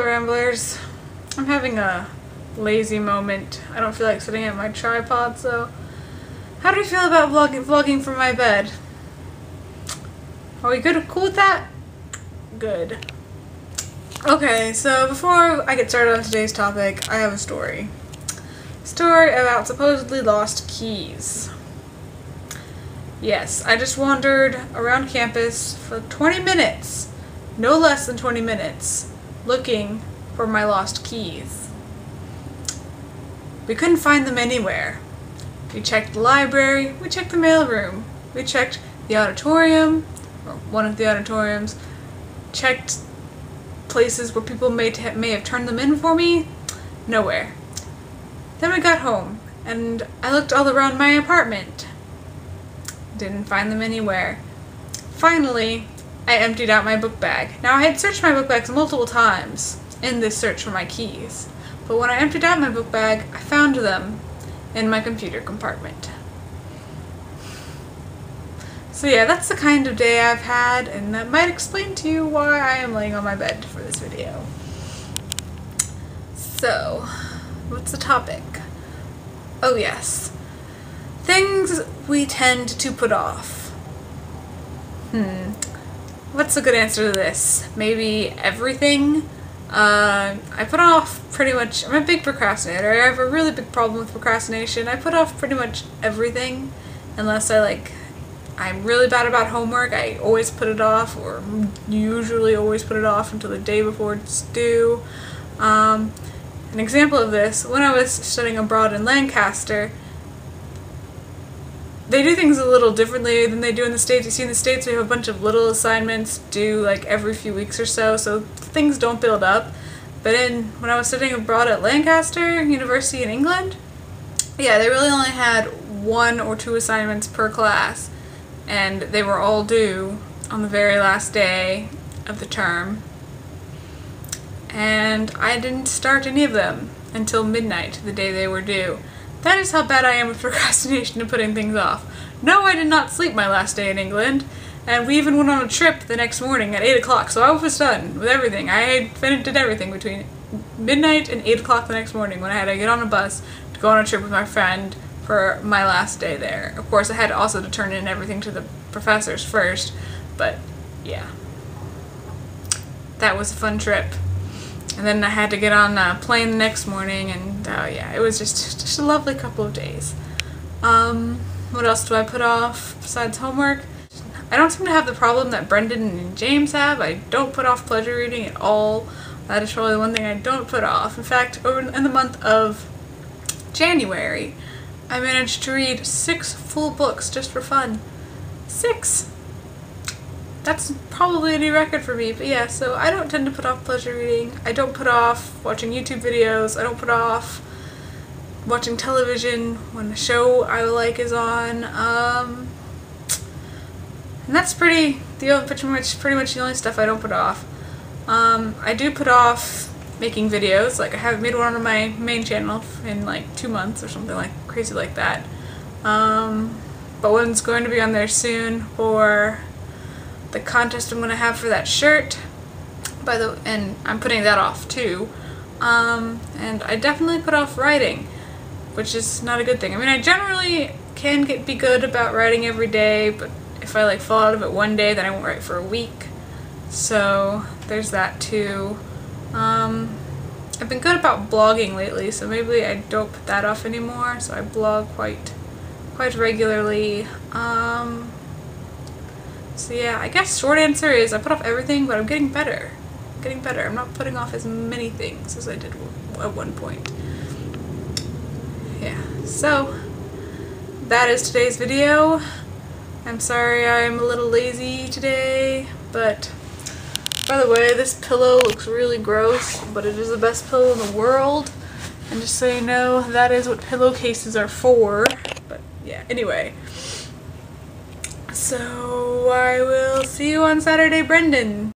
Ramblers. I'm having a lazy moment. I don't feel like sitting at my tripod, so how do you feel about vlogging from my bed? Are we cool with that? Good. Okay, so before I get started on today's topic, I have a story. Story about supposedly lost keys. Yes, I just wandered around campus for 20 minutes, no less than 20 minutes, looking for my lost keys. We couldn't find them anywhere. We checked the library, we checked the mailroom, we checked the auditorium, or one of the auditoriums, checked places where people may have turned them in for me. Nowhere. Then we got home, and I looked all around my apartment. Didn't find them anywhere. Finally, I emptied out my book bag. Now, I had searched my book bags multiple times in this search for my keys, but when I emptied out my book bag, I found them in my computer compartment. So yeah, that's the kind of day I've had, and that might explain to you why I am laying on my bed for this video. So, what's the topic? Oh yes. Things we tend to put off. What's a good answer to this? Maybe everything? I put off pretty much, I'm a big procrastinator. I have a really big problem with procrastination. I put off pretty much everything unless I'm really bad about homework. I always put it off, or usually always put it off until the day before it's due. An example of this, when I was studying abroad in Lancaster, they do things a little differently than they do in the States. You see, in the States we have a bunch of little assignments due like every few weeks or so things don't build up. But when I was studying abroad at Lancaster University in England, yeah, they really only had 1 or 2 assignments per class, and they were all due on the very last day of the term. And I didn't start any of them until midnight, the day they were due. That is how bad I am with procrastination and putting things off. No, I did not sleep my last day in England, and we even went on a trip the next morning at 8 o'clock, so I was done with everything. I did everything between midnight and 8 o'clock the next morning when I had to get on a bus to go on a trip with my friend for my last day there. Of course, I had also to turn in everything to the professors first, but yeah. That was a fun trip. And then I had to get on a plane the next morning, and yeah, it was just a lovely couple of days. What else do I put off besides homework? I don't seem to have the problem that Brendan and James have. I don't put off pleasure reading at all. That is probably the one thing I don't put off. In fact, in the month of January, I managed to read 6 full books just for fun. 6! That's probably a new record for me, but yeah, so I don't tend to put off pleasure reading. I don't put off watching YouTube videos. I don't put off watching television when a show I like is on. And that's pretty much the only stuff I don't put off. I do put off making videos. Like, I haven't made one on my main channel in like 2 months or something like crazy like that. But one's going to be on there soon for the contest I'm going to have for that shirt, and I'm putting that off too. And I definitely put off writing, which is not a good thing. I mean, I generally can be good about writing every day, but if I fall out of it one day, then I won't write for a week. So there's that too. I've been good about blogging lately, so maybe I don't put that off anymore. So I blog quite regularly. So yeah, I guess short answer is I put off everything, but I'm getting better. I'm not putting off as many things as I did at one point. Yeah, so that is today's video. I'm sorry I'm a little lazy today, but by the way, this pillow looks really gross, but it is the best pillow in the world. And just so you know, that is what pillowcases are for. But yeah, anyway. So I will see you on Saturday, Brendan.